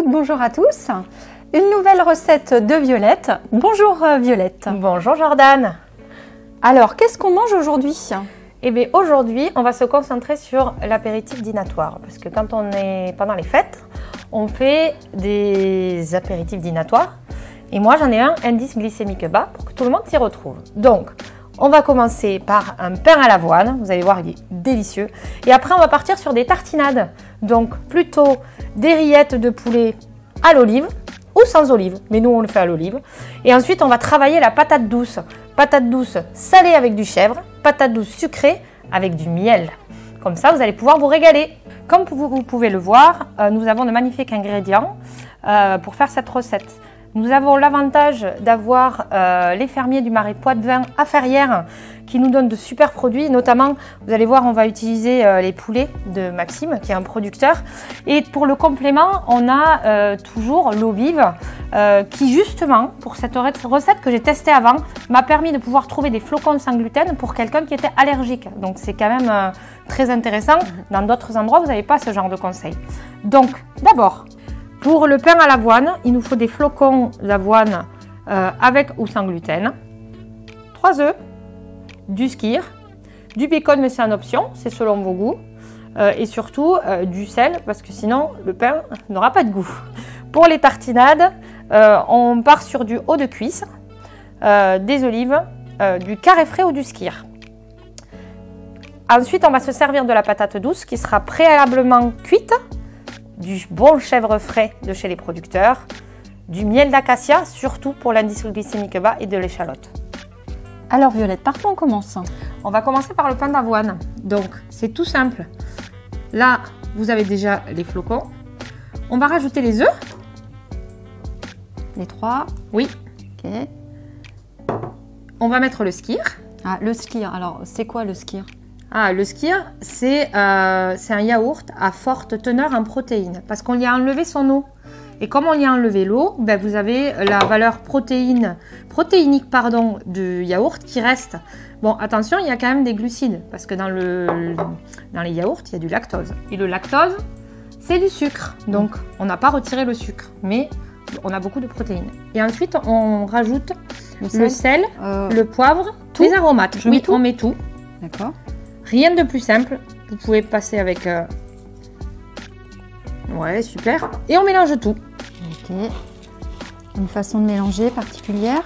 toutes, bonjour à tous. Une nouvelle recette de Violette. Bonjour Violette. Bonjour Jordan. Alors, qu'est-ce qu'on mange aujourd'hui? Eh bien aujourd'hui, on va se concentrer sur l'apéritif dînatoire. Parce que quand on est pendant les fêtes, on fait des apéritifs dînatoires. Et moi, j'en ai un indice glycémique bas pour que tout le monde s'y retrouve. Donc, on va commencer par un pain à l'avoine. Vous allez voir, il est délicieux. Et après, on va partir sur des tartinades. Donc, plutôt des rillettes de poulet à l'olive ou sans olive. Mais nous, on le fait à l'olive. Et ensuite, on va travailler la patate douce. Patate douce salée avec du chèvre. Patate douce sucrée avec du miel. Comme ça, vous allez pouvoir vous régaler. Comme vous pouvez le voir, nous avons de magnifiques ingrédients pour faire cette recette. Nous avons l'avantage d'avoir les fermiers du Marais Poitevin à Ferrières qui nous donnent de super produits. Notamment, vous allez voir, on va utiliser les poulets de Maxime, qui est un producteur. Et pour le complément, on a toujours l'eau vive qui, justement, pour cette recette que j'ai testée avant, m'a permis de pouvoir trouver des flocons sans gluten pour quelqu'un qui était allergique. Donc, c'est quand même très intéressant. Dans d'autres endroits, vous n'avez pas ce genre de conseils. Donc, d'abord, pour le pain à l'avoine, il nous faut des flocons d'avoine avec ou sans gluten, 3 œufs, du skyr, du bacon mais c'est en option, c'est selon vos goûts, et surtout du sel parce que sinon le pain n'aura pas de goût. Pour les tartinades, on part sur du haut de cuisse, des olives, du carré frais ou du skyr. Ensuite, on va se servir de la patate douce qui sera préalablement cuite, du bon chèvre frais de chez les producteurs, du miel d'acacia, surtout pour l'indice glycémique bas, et de l'échalote. Alors Violette, par quoi on commence? On va commencer par le pain d'avoine. Donc, c'est tout simple. Là, vous avez déjà les flocons. On va rajouter les œufs. Les 3. Oui. Ok. On va mettre le skyr. Ah, le skyr. Alors, c'est quoi le skyr? Ah, le skyr, c'est un yaourt à forte teneur en protéines parce qu'on y a enlevé son eau. Et comme on y a enlevé l'eau, ben vous avez la valeur protéinique du yaourt qui reste. Bon, attention, il y a quand même des glucides parce que dans les yaourts, il y a du lactose. Et le lactose, c'est du sucre. Donc, on n'a pas retiré le sucre, mais on a beaucoup de protéines. Et ensuite, on rajoute le sel, le poivre, les aromates. Oui, on met tout. D'accord. Rien de plus simple, vous pouvez passer avec... Ouais, super. Et on mélange tout. Ok. Une façon de mélanger particulière?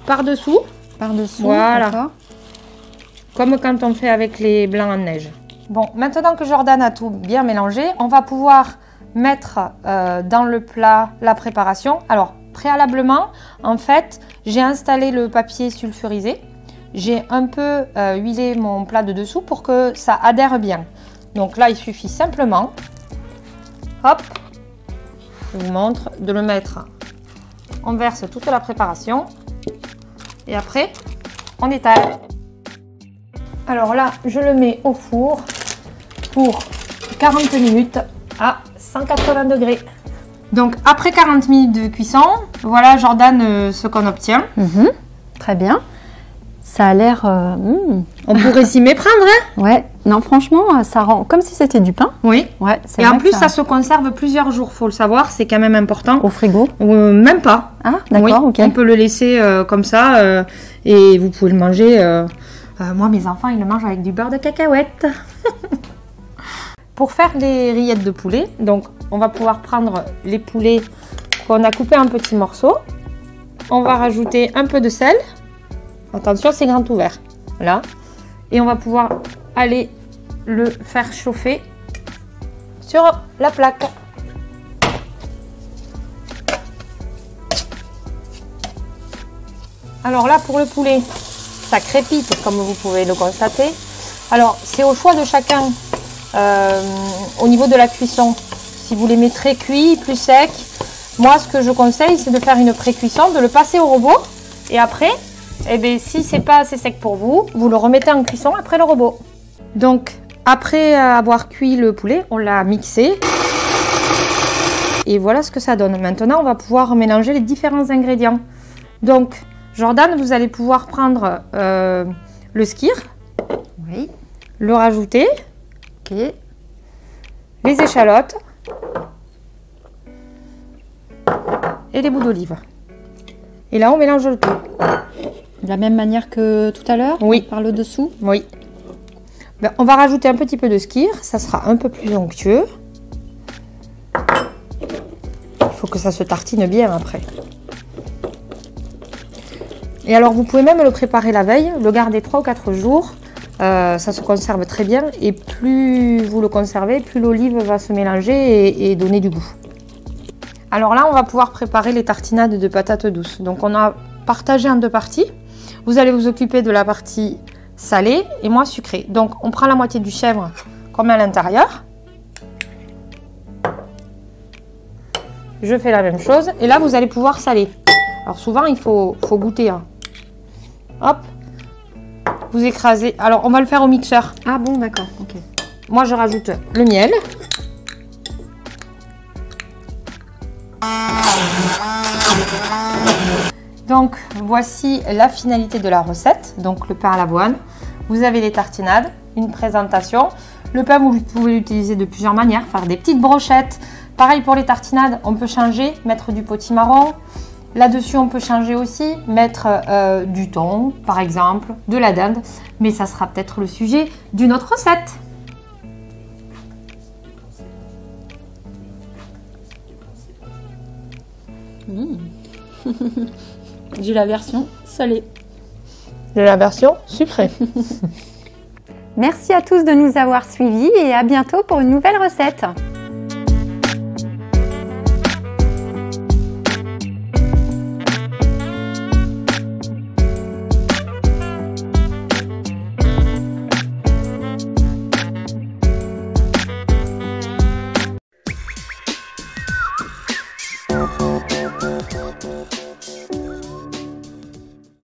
Par-dessous. Par-dessous, voilà. D'accord. Comme quand on fait avec les blancs en neige. Bon, maintenant que Jordan a tout bien mélangé, on va pouvoir mettre dans le plat la préparation. Alors, préalablement, en fait, j'ai installé le papier sulfurisé. J'ai un peu huilé mon plat de dessous pour que ça adhère bien. Donc là, il suffit simplement, hop, je vous montre, de le mettre. On verse toute la préparation et après, on étale. Alors là, je le mets au four pour 40 minutes à 180 degrés. Donc après 40 minutes de cuisson, voilà Jordan ce qu'on obtient. Très bien. Ça a l'air... On pourrait s'y méprendre, hein? Ouais, non franchement, ça rend comme si c'était du pain. Oui. Ouais, et en plus, ça se conserve plusieurs jours, faut le savoir, c'est quand même important. Au frigo? Même pas. Ah, d'accord, oui, ok. On peut le laisser comme ça et vous pouvez le manger. Moi, mes enfants, ils le mangent avec du beurre de cacahuète. Pour faire les rillettes de poulet, donc on va pouvoir prendre les poulets qu'on a coupés en petits morceaux. On va rajouter un peu de sel. Attention, c'est grand ouvert. Là. Et on va pouvoir aller le faire chauffer sur la plaque. Alors là, pour le poulet, ça crépite comme vous pouvez le constater. Alors, c'est au choix de chacun au niveau de la cuisson. Si vous les mettez cuits, plus secs, moi, ce que je conseille, c'est de faire une pré-cuisson, de le passer au robot. Et après, eh bien, si c'est pas assez sec pour vous, vous le remettez en cuisson après le robot. Donc, après avoir cuit le poulet, on l'a mixé. Et voilà ce que ça donne. Maintenant, on va pouvoir mélanger les différents ingrédients. Donc, Jordan, vous allez pouvoir prendre le skyr. Oui. Le rajouter. Ok. Les échalotes. et les bouts d'olive. Et là, on mélange le tout. De la même manière que tout à l'heure? Oui. Par le dessous? Oui. Ben, on va rajouter un petit peu de skyr, ça sera un peu plus onctueux. Il faut que ça se tartine bien après. Et alors, vous pouvez même le préparer la veille, le garder 3 ou 4 jours. Ça se conserve très bien et plus vous le conservez, plus l'olive va se mélanger et donner du goût. Alors là, on va pouvoir préparer les tartinades de patates douces. Donc on a partagé en 2 parties. Vous allez vous occuper de la partie salée et moi sucrée. Donc on prend la moitié du chèvre qu'on met à l'intérieur. Je fais la même chose et là vous allez pouvoir saler. Alors souvent il faut goûter. Hein. Hop. Vous écrasez. Alors, on va le faire au mixeur. Ah bon, d'accord. Ok. Moi, je rajoute le miel. Donc, voici la finalité de la recette. Donc, le pain à l'avoine. Vous avez les tartinades, une présentation. Le pain, vous pouvez l'utiliser de plusieurs manières. Faire des petites brochettes. Pareil pour les tartinades, on peut changer, mettre du potimarron. Là-dessus, on peut changer aussi, mettre du thon, par exemple, de la dinde. Mais ça sera peut-être le sujet d'une autre recette. J'ai la version salée. J'ai la version sucrée. Merci à tous de nous avoir suivis et à bientôt pour une nouvelle recette.